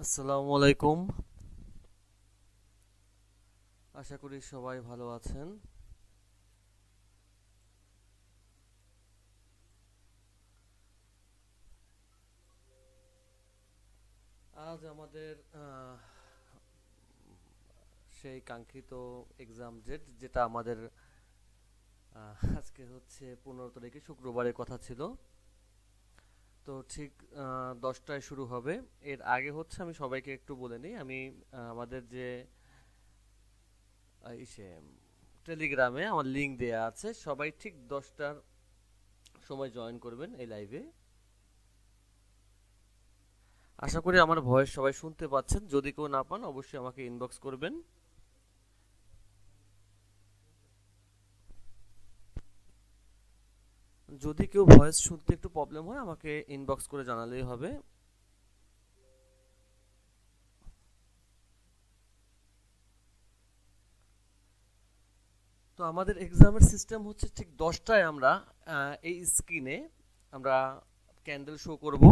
আসসালামু আলাইকুম। আশা করি সবাই ভালো আছেন। আজ আমাদের সেই কাঙ্ক্ষিত এক্সাম যেটা আমাদের আজকে হচ্ছে 15 তারিখে শুক্রবারের কথা ছিল। তো ঠিক 10টায় শুরু হবে। এর আগে হচ্ছে আমি সবাইকে একটু বলে নিই, আমি আমাদের যে ইসে টেলিগ্রামে আমার লিংক দেয়া আছে, সবাই ঠিক 10টার সময় জয়েন করবেন এই লাইভে। আশা করি আমার ভয়েস সবাই শুনতে পাচ্ছেন। যদি কেউ না পান অবশ্যই আমাকে ইনবক্স করবেন। যদি কেউ ভয়েস শুনতে একটু প্রবলেম হয় আমাকে ইনবক্স করে জানালেই হবে। তো আমাদের এক্সামের সিস্টেম হচ্ছে ঠিক 10টায় আমরা এই স্ক্রিনে আমরা ক্যান্ডেল শো করব।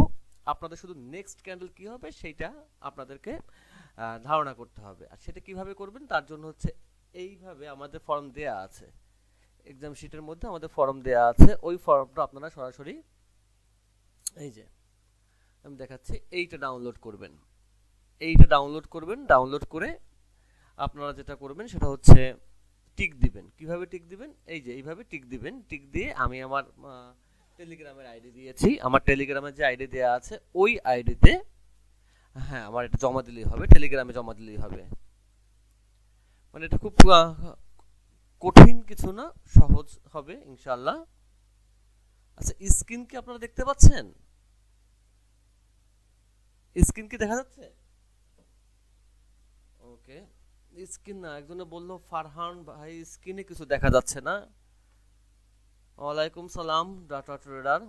আপনাদের শুধু নেক্সট ক্যান্ডেল কি হবে সেইটা আপনাদেরকে ধারণা করতে হবে। আর সেটা কিভাবে করবেন তার জন্য হচ্ছে এইভাবে আমাদের ফর্ম দেয়া আছে, এক্সাম শিটের মধ্যে আমাদের ফর্ম দেয়া আছে। ওই ফর্মটা আপনারা সরাসরি এই যে আমি দেখাচ্ছি, এইটা ডাউনলোড করবেন। ডাউনলোড করে আপনারা যেটা করবেন সেটা হচ্ছে টিক দিবেন। কিভাবে টিক দিবেন? এই যে এইভাবে টিক দিবেন। টিক দিয়ে আমি আমার টেলিগ্রামের আইডি দিয়েছি, আমার টেলিগ্রামের যে আইডি দেওয়া আছে ওই আইডিতে হ্যাঁ আমার এটা জমা দিলেই হবে, টেলিগ্রামে জমা দিলেই হবে। মানে এটা খুব কঠিন কিছু না, সহজ হবে ইনশাআল্লাহ। আচ্ছা, স্ক্রিন কি আপনারা দেখতে পাচ্ছেন? স্ক্রিন কি দেখা যাচ্ছে? ওকে। স্ক্রিন না, একজনে বলল ফারহান ভাই স্ক্রিনে কিছু দেখা যাচ্ছে না। ওয়ালাইকুম সালাম ডাটা ট্রেডার।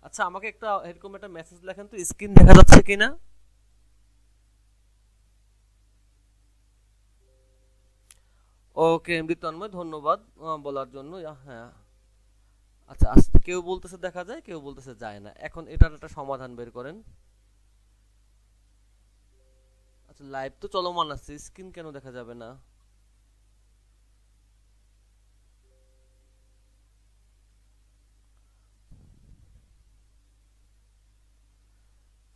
আচ্ছা, আমাকে একটা এরকম একটা মেসেজ লেখেন তো, স্ক্রিন দেখা যাচ্ছে কিনা। ওকে এমডি তন্ময়, ধন্যবাদ বলার জন্য। হ্যাঁ আচ্ছা, কেউ বলতেছে দেখা যায়, কেউ বলতেছে যায় না। এখন এটার একটা সমাধান বের করেন। আচ্ছা, লাইভ তো চলমান আছে, স্ক্রিন কেন দেখা যাবে না?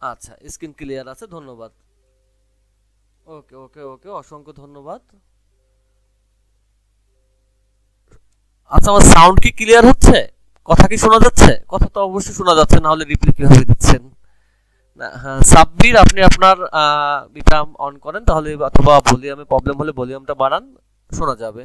আচ্ছা, স্ক্রিন ক্লিয়ার আছে, ধন্যবাদ। ওকে ওকে ওকে, অসংখ্য ধন্যবাদ। আচ্ছা, আমার সাউন্ড কি ক্লিয়ার হচ্ছে? কথা কি শোনা যাচ্ছে? কথা তো অবশ্যই শোনা যাচ্ছে, না হলে রিপ্লাই কিভাবে দিচ্ছেন? না, হ্যাঁ সাব্বির, আপনি আপনার এটা অন করেন তাহলে, অথবা ভলিউমে প্রবলেম হলে ভলিউমটা বাড়ান, শোনা যাবে।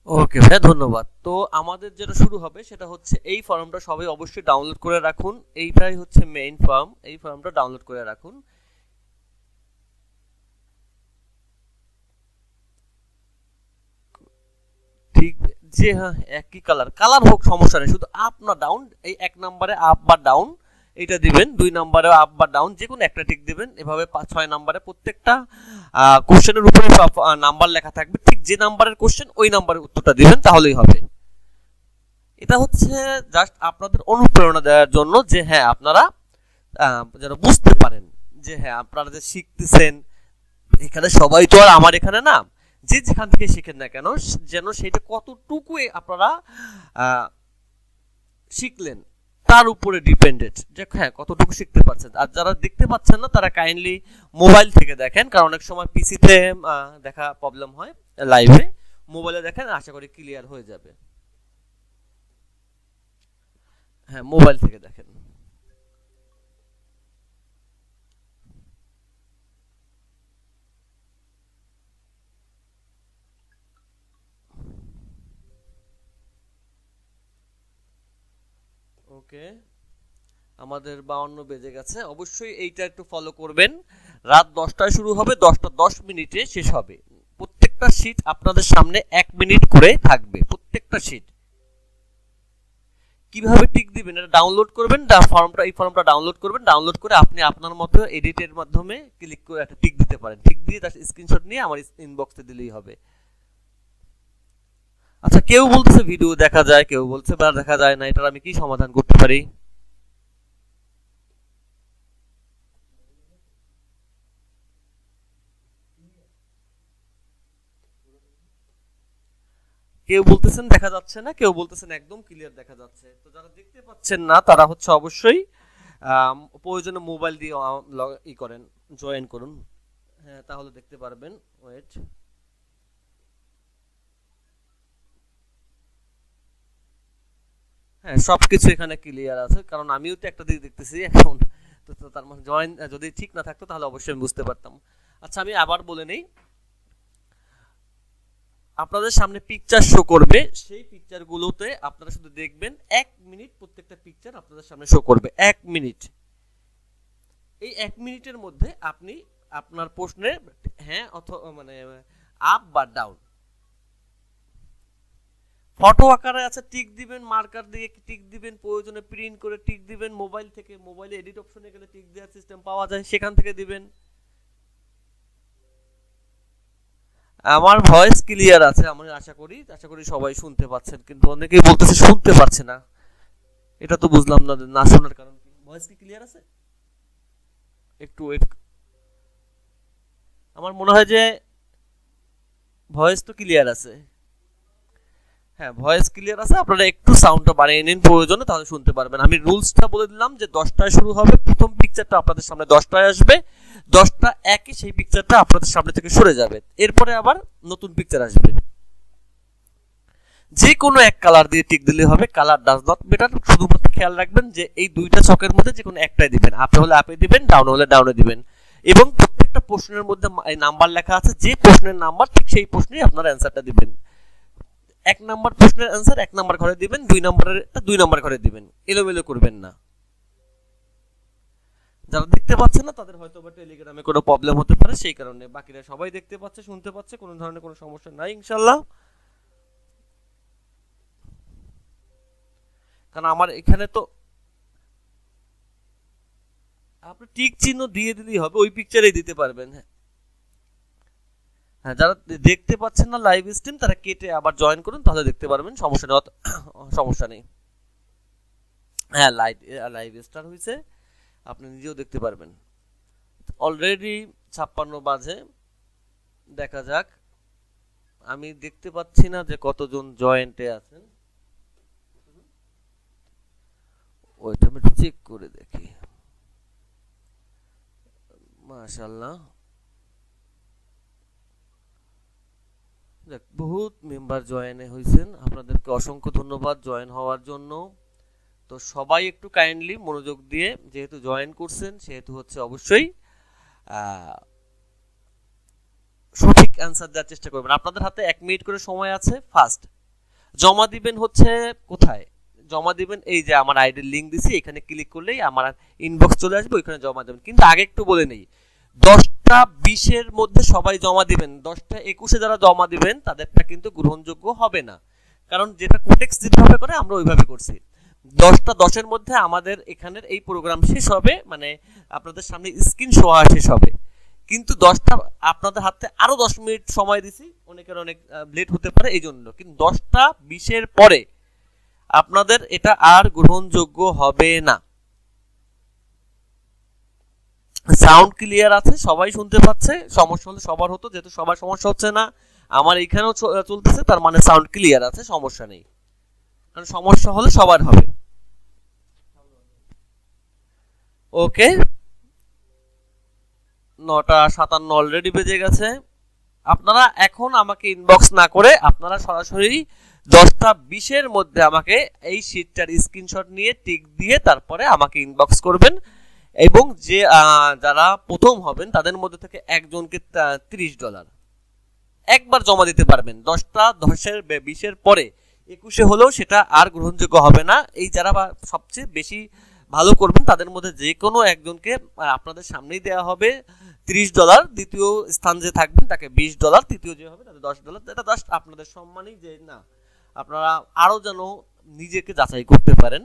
ওকে ভাইয়া, ধন্যবাদ। তো আমাদের যেটা শুরু হবে সেটা হচ্ছে এই ফর্মটা সবাই অবশ্যই ডাউনলোড করে রাখুন। এইটাই হচ্ছে মেইন ফর্ম, এই ফর্মটা ডাউনলোড করে রাখুন। ঠিক যে হ্যাঁ, একই কালার কালার হোক সমস্যা নেই, শুধু আপ না ডাউন, এই এক নম্বরে আপ বা ডাউন এটা দিবেন, 2 নম্বরে আপ বা ডাউন যে কোনো একটা টিক দিবেন। এভাবে 5-6 নম্বরে প্রত্যেকটা কোশ্চেনের উপরে নাম্বার লেখা থাকবে, ঠিক যে নাম্বারের কোশ্চেন ওই নাম্বারের উত্তরটা দিবেন, তাহলেই হবে। এটা হচ্ছে জাস্ট আপনাদের অনুপ্রেরণা দেওয়ার জন্য যে হ্যাঁ আপনারা যেন বুঝতে পারেন যে হ্যাঁ আপনারা যে শিখতেছেন, এখানে সবাই তো আর আমার এখানে না, যে যেখান থেকে শিখেন না কেন যেন সেটা কতটুকু আপনারা শিখলেন তার উপরে ডিপেন্ডেন্ট, যে হ্যাঁ কতটুকু শিখতে পারছেন। আর যারা দেখতে পাচ্ছেন না তারা কাইন্ডলি মোবাইল থেকে দেখেন, কারণ অনেক সময় পিসিতে দেখা প্রবলেম হয়, লাইভে মোবাইলে দেখেন, আশা করি ক্লিয়ার হয়ে যাবে। হ্যাঁ মোবাইল থেকে দেখেন। ওকে, আমাদের 52 বেজে গেছে, অবশ্যই এইটা একটু ফলো করবেন। রাত 10টায় শুরু হবে, 10টা 10 মিনিটে শেষ হবে। প্রত্যেকটা শীট আপনাদের সামনে 1 মিনিট করে থাকবে, প্রত্যেকটা শীট। কিভাবে টিক দিবেন এটা ডাউনলোড করবেন, ফর্মটা এই ফর্মটা ডাউনলোড করবেন। ডাউনলোড করে আপনি আপনার মতো এডিটের মাধ্যমে ক্লিক করে একটা টিক দিতে পারেন। টিক দিয়ে তার স্ক্রিনশট নিয়ে আমার ইনবক্সে দিলেই হবে। আচ্ছা, কেউ বলতেছে ভিডিও দেখা যায়, কেউ বলছে দেখা যায় না, এটার আমি কি সমাধান করতে পারি? কেউ বলতেছেন দেখা যাচ্ছে না, কেউ বলতেছেন একদম ক্লিয়ার দেখা যাচ্ছে। তো যারা দেখতে পাচ্ছেন না তারা হচ্ছে অবশ্যই প্রয়োজনে মোবাইল দিয়ে ই করেন, জয়েন করুন। হ্যাঁ, তাহলে দেখতে পারবেন। ওয়েট, হ্যাঁ সবকিছু এখানে ক্লিয়ার আছে, কারণ আমিও তো একটা দিক দেখতেছি এখন। তো তার মানে জয়েন যদি ঠিক না থাকতো তাহলে অবশ্যই আমি বুঝতে পারতাম। আচ্ছা, আমি আবার বলে নেই, আপনাদের সামনে পিকচার শো করবে, সেই পিকচারগুলোতে আপনারা শুধু দেখবেন 1 মিনিট, প্রত্যেকটা পিকচার আপনাদের সামনে শো করবে 1 মিনিট। এই 1 মিনিটের মধ্যে আপনি আপনার প্রশ্নে হ্যাঁ অথবা মানে আপ বা ডাউন, ফটো আকারে আছে টিক দিবেন, মার্কার দিয়ে টিক দিবেন, প্রয়োজনে প্রিন্ট করে টিক দিবেন, মোবাইল থেকে মোবাইলে এডিট অপশনে গেলে টিক দেওয়ার সিস্টেম পাওয়া যায়, সেখান থেকে দিবেন। আমার ভয়েস ক্লিয়ার আছে, আমি আশা করি সবাই শুনতে পাচ্ছেন, কিন্তু অনেকেই বলতেছে শুনতে পাচ্ছে না। এটা তো বুঝলাম না, না শোনার কারণ কি? ভয়েস কি ক্লিয়ার আছে? একটু ওয়েট, আমার মনে হয় যে ভয়েস তো ক্লিয়ার আছে। হ্যাঁ, ভয়েস ক্লিয়ার আছে, আপনারা একটু সাউন্ডটা বাড়িয়ে নিন প্রয়োজনে, তাহলে শুনতে পারবেন। আমি রুলসটা বলে দিলাম যে 10টায় শুরু হবে, প্রথম পিকচারটা আপনাদের সামনে 10টায় আসবে, 10টা একই সেই পিকচারটা আপনাদের সামনে থেকে সরে যাবে, এরপরে আবার নতুন পিকচার আসবে। যে কোনো এক কালার দিয়ে টিক দিলে হবে, কালার ডাজ নট ম্যাটার। শুধুমাত্র খেয়াল রাখবেন যে এই দুইটা ছকের মধ্যে যে কোনো একটাই দিবেন, আপে হলে আপে দিবেন, ডাউনে হলে ডাউনে দিবেন। এবং প্রত্যেকটা প্রশ্নের মধ্যে এই নাম্বার লেখা আছে, যে প্রশ্নের নাম্বার ঠিক সেই প্রশ্নেই আপনারা অ্যান্সারটা দিবেন। 1 নাম্বার প্রশ্নের অ্যান্সার 1 নাম্বার ঘরে দিবেন, 2 নাম্বারের 2 নাম্বার ঘরে দিবেন, এলোমেলো করবেন না। যারা দেখতে পাচ্ছে না তাদের হয়তো বা টেলিগ্রামে কোনো প্রবলেম হতে পারে, সেই কারণে। বাকিরা সবাই দেখতে পাচ্ছে, শুনতে পাচ্ছে, কোনো ধরনের কোনো সমস্যা নাই ইনশাআল্লাহ। কারণ আমার এখানে তো আপনি টিক চিহ্ন দিয়ে দিলেই হবে, ওই পিকচারেই দিতে পারবেন। হ্যাঁ, যারা দেখতে পাচ্ছেন না লাইভ স্ট্রিম তারা কেটে আবার জয়েন করুন, তাহলে দেখতে পারবেন, সমস্যা নেই, সমস্যা নেই। হ্যাঁ, লাইভ স্টার্ট হয়েছে, আপনি নিজেও দেখতে পারবেন। অলরেডি 56 বাজে, দেখা যাক। আমি দেখতে পাচ্ছি না যে কতজন জয়েন্টে আছেন, ওইটা আমি চেক করে দেখি। মাশাআল্লাহ, দেখ বহুত মেম্বার জয়েন হয়েছেন, আপনাদেরকে অসংখ্য ধন্যবাদ জয়েন হওয়ার জন্য। তো সবাই একটু কাইন্ডলি মনোযোগ দিয়ে, যেহেতু জয়েন করছেন সেহেতু হচ্ছে অবশ্যই সঠিক অ্যান্সার দেওয়ার চেষ্টা করবেন। আপনাদের হাতে 1 মিনিট করে সময় আছে। ফার্স্ট জমা দিবেন হচ্ছে কোথায়? জমা দিবেন এই যে আমার আইডির লিংক দিছি, এখানে ক্লিক করলেই আমার ইনবক্স চলে আসবে, ওইখানে জমা দেবেন। কিন্তু আগে একটু বলে নেই, 10টা 20-এর মধ্যে সবাই জমা দিবেন। 10টা 21-এ যারা জমা দিবেন তাদেরটা কিন্তু গ্রহণযোগ্য হবে না, কারণ যেটা কোটেক্স যেভাবে করে আমরা ওইভাবে করছি। 10টা 10-এর মধ্যে আমাদের এখানের এই প্রোগ্রাম শেষ হবে, মানে আপনাদের সামনে স্ক্রিন শো হওয়া শেষ হবে। কিন্তু 10টা আপনাদের হাতে আরো 10 মিনিট সময় দিছি, অনেকের অনেক লেট হতে পারে এই জন্য। কিন্তু 10টা 20-এর পরে আপনাদের এটা আর গ্রহণযোগ্য হবে না। সাউন্ড ক্লিয়ার আছে, সবাই শুনতে পাচ্ছে? সমস্যা হলে সবার হতো, যেহেতু সবার সমস্যা হচ্ছে না, আমার এখানেও চলতেছে, তার মানে সাউন্ড ক্লিয়ার আছে, সমস্যা নেই। কারণ সমস্যা হলে সবার হবে। ওকে, 9:57 অলরেডি বেজে গেছে। আপনারা এখন আমাকে ইনবক্স না করে আপনারা সরাসরি 10টা 20-এর মধ্যে আমাকে এই শীটটার স্ক্রিনশট নিয়ে টিক দিয়ে তারপরে আমাকে ইনবক্স করবেন। এবং যে যারা প্রথম হবেন তাদের মধ্যে থেকে একজনকে $30 একবার জমা দিতে পারবেন। 10টা 10-এর 20-এর পরে 21-এ হলেও সেটা আর গ্রহণযোগ্য হবে না। এই যারা সবচেয়ে বেশি ভালো করবেন তাদের মধ্যে যে কোনো একজনকে আপনাদের সামনেই দেওয়া হবে $30। দ্বিতীয় স্থান যে থাকবেন তাকে $20, তৃতীয় যে হবে তাদের $10। এটা জাস্ট আপনাদের সম্মানই, যে না আপনারা আরো যেন নিজেকে যাচাই করতে পারেন।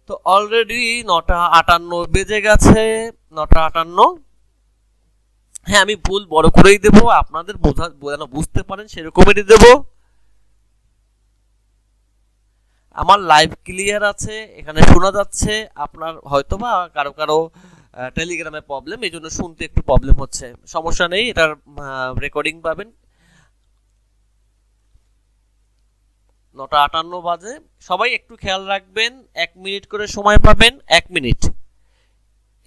তো অলরেডি 9:58 বেজে গেছে, 9:58। হ্যাঁ, আমি ভুল বড় করেই দেবো, আপনাদের বোঝানো বুঝতে পারেন সেরকমই দেবো। আমার লাইভ ক্লিয়ার আছে, এখানে শোনা যাচ্ছে। আপনার হয়তো বা কারো কারো টেলিগ্রামে প্রবলেম, এই জন্য শুনতে একটু প্রবলেম হচ্ছে। সমস্যা নেই, এটার রেকর্ডিং পাবেন। 9:58 বাজে। সবাই একটু খেয়াল রাখবেন, 1 মিনিট করে সময় পাবেন, 1 মিনিট,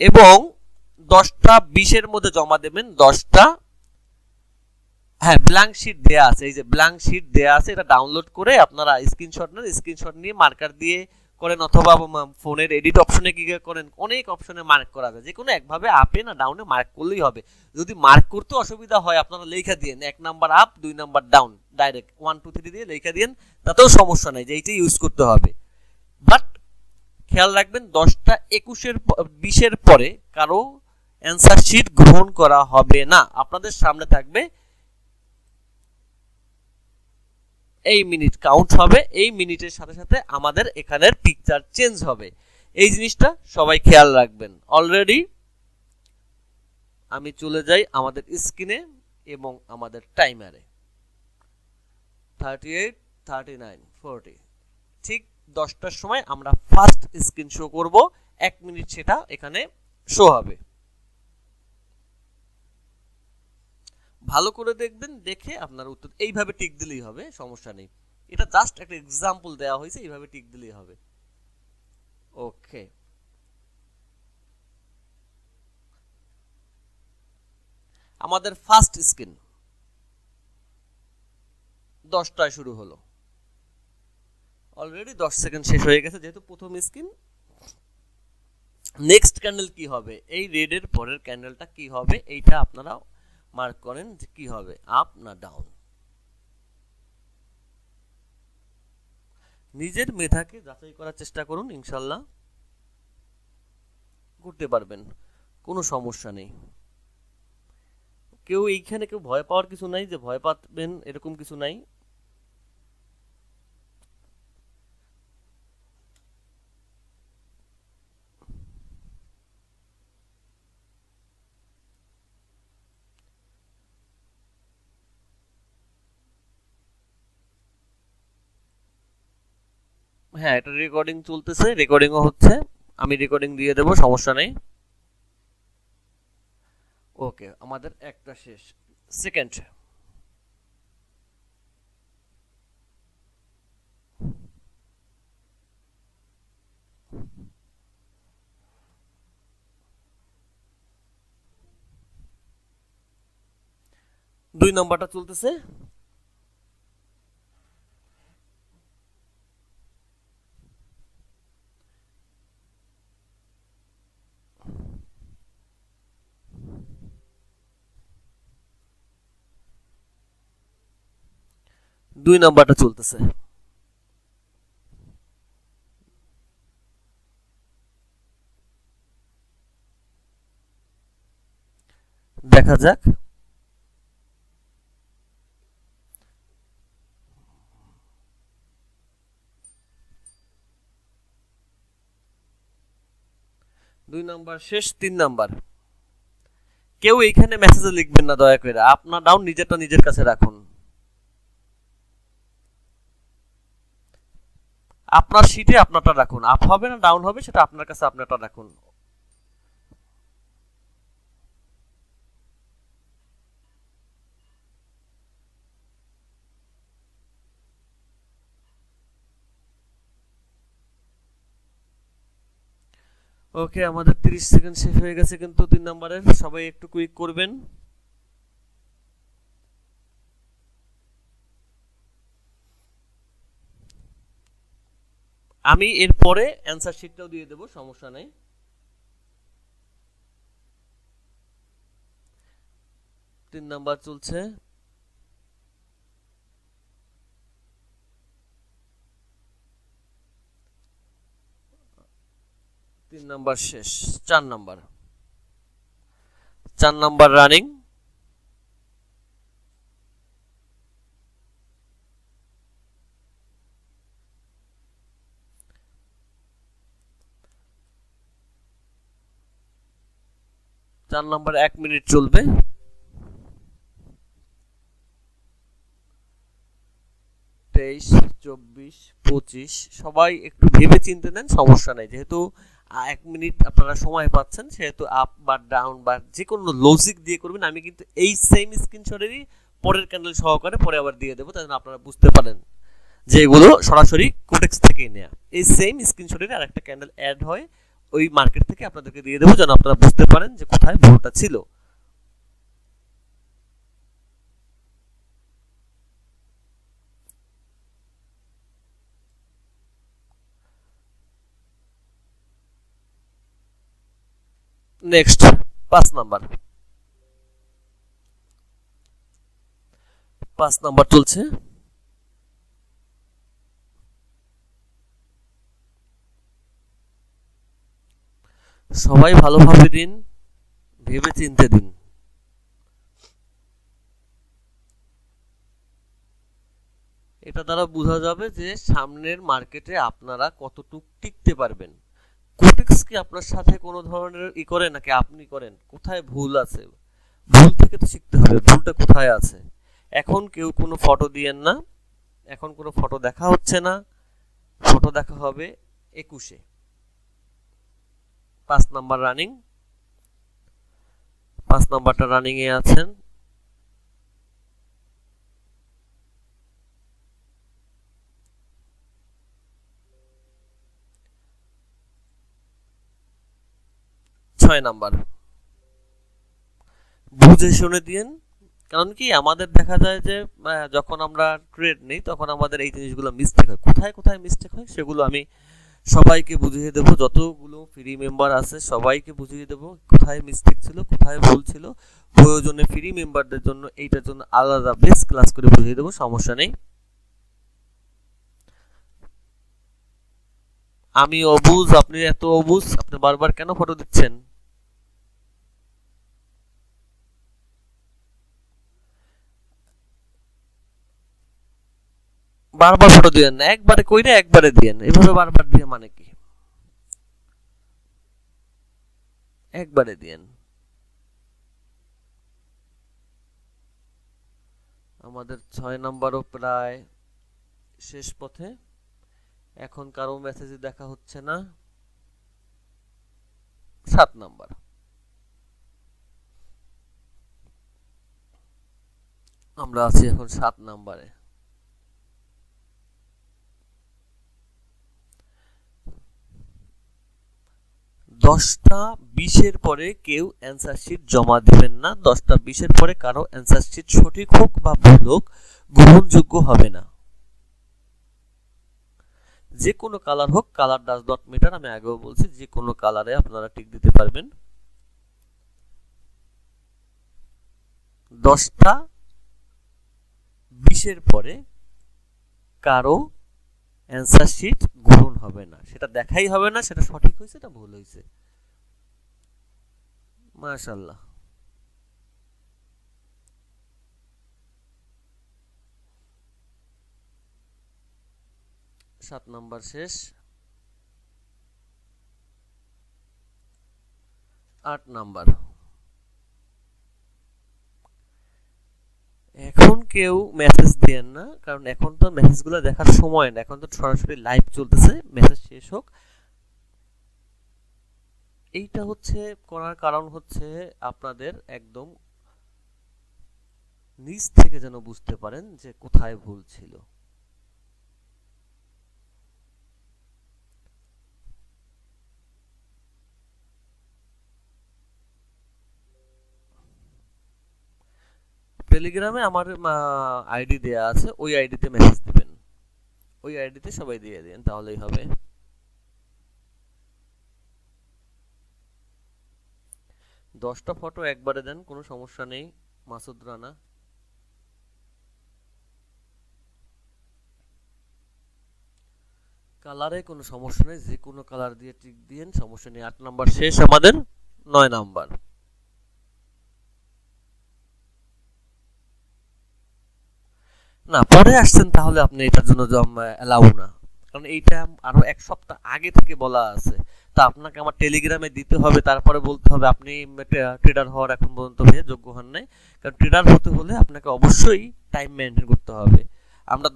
এবং 10:20 মধ্যে জমা দেবেন। 10টা, হ্যাঁ, ব্ল্যাঙ্ক শিট দেয়া আছে, এই যে ব্ল্যাঙ্ক শিট দেয়া আছে, এটা ডাউনলোড করে আপনারা স্ক্রিনশট নেন, স্ক্রিনশট নিয়ে মার্কার দিয়ে করেন, অথবা ফোনের এডিট অপশনে কি করেন, অনেক অপশনে মার্ক করা যায়, যে কোনো একভাবে আপে না ডাউনে মার্ক করলেই হবে। যদি মার্ক করতে অসুবিধা হয় আপনারা লেখা দিয়েন 1 number up 2 number down, direct 1 2 3 দিয়ে লেখা দিয়েন, তাতেও সমস্যা নেই, যে এইটাই ইউজ করতে হবে। বাট খেয়াল রাখবেন 10:20 পরে কারো অ্যান্সার শিট গ্রহণ করা হবে না। আপনাদের সামনে থাকবে এই মিনিট কাউন্ট হবে, এই মিনিটের সাথে সাথে আমাদের এখানের পিকচার চেঞ্জ হবে। এই জিনিসটা সবাই খেয়াল রাখবেন। অলরেডি আমি চলে যাই আমাদের স্ক্রিনে এবং আমাদের টাইমারে। 38, 39, 40, ঠিক 10টার সময় আমরা ফার্স্ট স্ক্রিন শো করব। 1 মিনিট সেটা এখানে শো হবে। ভালো করে দেখবেন, দেখে আপনার উত্তর এইভাবে টিক দিলেই হবে, সমস্যা নেই। এটা জাস্ট একটা এক্সাম্পল দেওয়া হয়েছে, এইভাবে টিক দিলেই হবে। ওকে, আমাদের ফার্স্ট স্ক্রিন 10টায় শুরু হলো। অলরেডি 10 সেকেন্ড শেষ হয়ে গেছে, যেহেতু প্রথম স্ক্রিন। নেক্সট ক্যান্ডেল কি হবে, এই রেডের পরের ক্যান্ডেলটা কি হবে, এইটা আপনারা মার্ক করেন যে কি হবে, আপ না ডাউন। নিজের মেধাকে যাচাই করার চেষ্টা করুন, ইনশাল্লাহ করতে পারবেন, কোনো সমস্যা নেই। কেউ এইখানে কেউ ভয় পাওয়ার কিছু নাই, যে ভয় পাবেন এরকম কিছু নাই। হ্যাঁ, এটা রেকর্ডিং চলতেছে, রেকর্ডিংও হচ্ছে, আমি রেকর্ডিং দিয়ে দেবো, সমস্যা নেই। ওকে, আমাদের একটা শেষ। সেকেন্ড, দুই নম্বরটা চলতেছে। দুই নাম্বারটা চলতেছে। দেখা যাক। দুই নাম্বার শেষ, 3 নাম্বার। কেউ এইখানে মেসেজে লিখবেন না দয়া করে, আপনার ডাউন নিজেরটা নিজের কাছে রাখুন। আপনার শীটে আপনারটা রাখুন, আপ হবে না ডাউন হবে সেটা আপনার কাছে আপনারটা রাখুন। ওকে, আমাদের 30 সেকেন্ড শেষ হয়ে গেছে, কিন্তু 3 নাম্বারের সবাই একটু কুইক করবেন। আমি এরপরে অ্যান্সার শিটটাও দিয়ে দেবো, সমস্যা নেই। তিন নাম্বার চলছে। তিন নাম্বার শেষ, 4 নাম্বার। 4 number running. চার নাম্বার 1 মিনিট চলবে। 23, 24, 25 সবাই একটু ভেবে চিন্তে নেন, সমস্যা নেই। যেহেতু 1 মিনিট আপনারা সময় পাচ্ছেন, সেহেতু আপ বা ডাউন বা যে কোনো লজিক দিয়ে করবেন। আমি কিন্তু এই সেম স্ক্রিনশটেরই পরের ক্যান্ডেল সহকারে পরে আবার দিয়ে দেবো, তাই আপনারা বুঝতে পারেন যে এগুলো সরাসরি কোটেক্স থেকেই নেওয়া। এই সেম স্ক্রিনশটের আরেকটা ক্যান্ডেল অ্যাড হয় ওই মার্কেট থেকে, আপনাদেরকে দিয়ে দেবো যেন আপনারা বুঝতে পারেন যে কোথায় ভুলটা ছিল। Next 5 number. 5 নাম্বার চলছে। সবাই ভালোভাবে দিন, ভেবে চিন্তে দিন। এটা দ্বারা বোঝা যাবে যে সামনের মার্কেটে আপনারা কতটুকু টিকতে পারবেন। কোটেক্স কি আপনার সাথে কোনো ধরনের করে নাকি আপনি করেন? কোথায় ভুল আছে? ভুল থেকে তো শিখতে হবে, ভুলটা কোথায় আছে। এখন কেউ কোনো ফটো দিয়েন না, এখন কোনো ফটো দেখা হচ্ছে না, ফটো দেখা হবে 21-এ। 5 নাম্বার রানিং, 5 নাম্বারটা রানিং এ আছেন। ছয় নাম্বার বুঝে শুনে দিন। কারণ কি আমাদের দেখা যায় যে যখন আমরা ট্রেড নেই তখন আমাদের এই জিনিসগুলো মিস্টেক হয়। কোথায় কোথায় মিস্টেক হয় সেগুলো আমি সবাইকে বুঝিয়ে দেবো, যতগুলো ফ্রি মেম্বার আছে সবাইকে বুঝিয়ে দেবো কোথায় মিস্টেক ছিল, কোথায় ভুল ছিল। প্রয়োজনে ফ্রি মেম্বারদের জন্য এইটার জন্য আলাদা বেস ক্লাস করে বুঝিয়ে দেবো, সমস্যা নেই। আমি অবুঝ, আপনি এত অবুঝ, আপনি বারবার কেন ফটো দিচ্ছেন? বারবার ফটো দিয়েন না, একবারে কইরে একবারে দিয়েন। এভাবে বারবার দিয়ে মানে কি? একবারে দিয়েন। আমাদের 6 নাম্বারও প্রায় শেষ পথে। এখন কারো মেসেজ দেখা হচ্ছে না। 7 নাম্বার। আমরা আছি এখন 7 নাম্বারে। 10টা 20-এর পরে কেউ অ্যান্সার শিট জমা দিবেন না। 10টা 20-এর পরে কারো অ্যান্সার শিট সঠিক হোক বা ভুল হোক গ্রহণযোগ্য হবে না। যে কোনো কালার হোক, কালার ডাজ নট ম্যাটার। আমি আগেও বলছি যে কোনো কালারে আপনারা টিক দিতে পারবেন। 10টা 20-এর পরে কারো অ্যান্সার শিট গ্রহণ হবে না, সেটা দেখাই হবে না সেটা সঠিক হয়েছে না ভুল হয়েছে। মাশাআল্লাহ। সাত নাম্বার শেষ। 8 নাম্বার। এখন কেউ মেসেজ দেন না, কারণ এখন তো মেসেজগুলো দেখার সময় না, এখন তো সরাসরি লাইভ চলতেছে। মেসেজ শেষ হোক। এইটা হচ্ছে করার কারণ হচ্ছে আপনাদের একদম নিজ থেকে যেন বুঝতে পারেন যে কোথায় ভুল ছিল। টেলিগ্রামে আমার আইডি দেয়া আছে, ওই আইডিতে মেসেজ দিবেন, ওই আইডিতে সবাই দিয়ে দেন, তাহলেই হবে। 10টা ফটো একবারে দেন, কোনো সমস্যা নেই। মাসুদ রানা। কালারে কোনো সমস্যা নেই, যে কোনো কালার দিয়ে টিক দিয়েন, সমস্যা নেই। 8 নাম্বার শেষ আমাদের। 9 নাম্বার। না, পরে আসছেন তাহলে আপনি এটার জন্য অ্যালাউ না, কারণ এইটা আরো 1 সপ্তাহ আগে থেকে বলা আছে। তা আপনাকে আমার টেলিগ্রামে দিতে হবে, তারপরে বলতে হবে আপনি ট্রেডার হওয়ার এখন পর্যন্ত যোগ্য হন নাই। কারণ ট্রেডার হতে হলে আপনাকে অবশ্যই টাইম মেনটেন করতে হবে। আমরা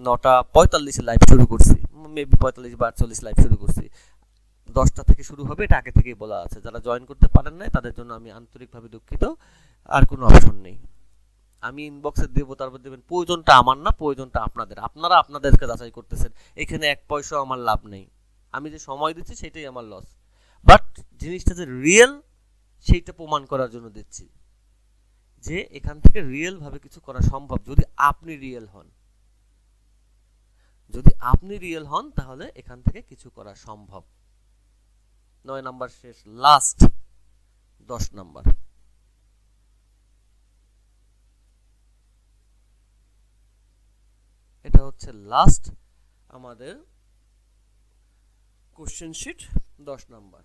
9:45 লাইভ শুরু করছি, মেবি 45 বা 48 লাইভ শুরু করছি। 10টা থেকে শুরু হবে, এটা আগে থেকেই বলা আছে। যারা জয়েন করতে পারেন নাই তাদের জন্য আমি আন্তরিকভাবে দুঃখিত, আর কোনো অপশন নেই। আমি ইনবক্সে দেবো, তারপর দেবেন। প্রয়োজনটা আমার না, প্রয়োজনটা আপনাদের। আপনারা আপনাদেরকে যাচাই করতেছেন, এখানে 1 পয়সা আমার লাভ নেই। আমি যে সময় দিচ্ছি সেটাই আমার লস, বাট জিনিসটা যে রিয়েল সেইটা প্রমাণ করার জন্য দিচ্ছি, যে এখান থেকে রিয়েল ভাবে কিছু করা সম্ভব যদি আপনি রিয়েল হন। যদি আপনি রিয়েল হন তাহলে এখান থেকে কিছু করা সম্ভব। 9 নাম্বার শেষ, লাস্ট 10 নাম্বার। এটা হচ্ছে লাস্ট আমাদের কোশ্চেন শিট 10 নাম্বার।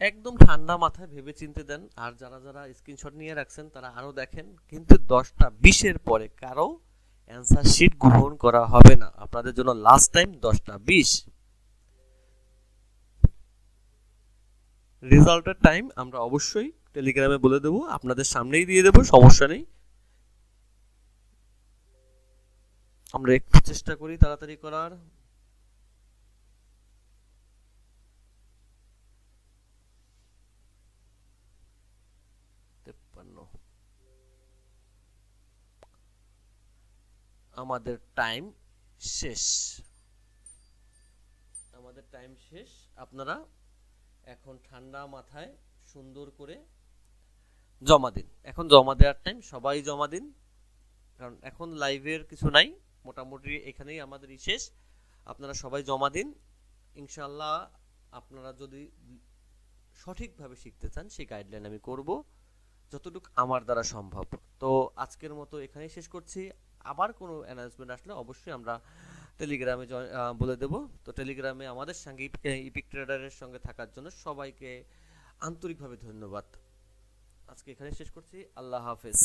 একদম ঠান্ডা মাথায় ভেবে চিন্তে দেন, আর যারা যারা স্ক্রিনশট নিয়ে রাখছেন তারা আরো দেখেন। কিন্তু 10টা 20-এর পরে কারো অ্যান্সার শিট গ্রহণ করা হবে না। আপনাদের জন্য লাস্ট টাইম 10টা 20। রেজাল্টের টাইম আমরা অবশ্যই টেলিগ্রামে বলে দেবো, আপনাদের সামনেই দিয়ে দেবো, সমস্যা নেই। আমরা একটু চেষ্টা করি তাড়াতাড়ি করার। আমাদের টাইম শেষ, আমাদের টাইম শেষ। আপনারা এখন ঠান্ডা মাথায় সুন্দর করে জমা দিন। এখন জমা দেওয়ার টাইম, সবাই জমা দিন, কারণ এখন লাইভের কিছু নাই, মোটামুটি এখানেই আমাদের শেষ। আপনারা সবাই জমা দিন। ইনশাআল্লাহ আপনারা যদি সঠিকভাবে শিখতে চান সেই গাইডলাইন আমি করব যতটুকু আমার দ্বারা সম্ভব। তো আজকের মতো এখানেই শেষ করছি। আবার কোনো অ্যানাউন্সমেন্ট আসলে অবশ্যই আমরা টেলিগ্রামে বলে দেব। তো টেলিগ্রামে আমাদের সঙ্গে ইপিক ট্রেডারের সঙ্গে থাকার জন্য সবাইকে আন্তরিকভাবে ধন্যবাদ। আজকে এখানে শেষ করছি। আল্লাহ হাফেজ।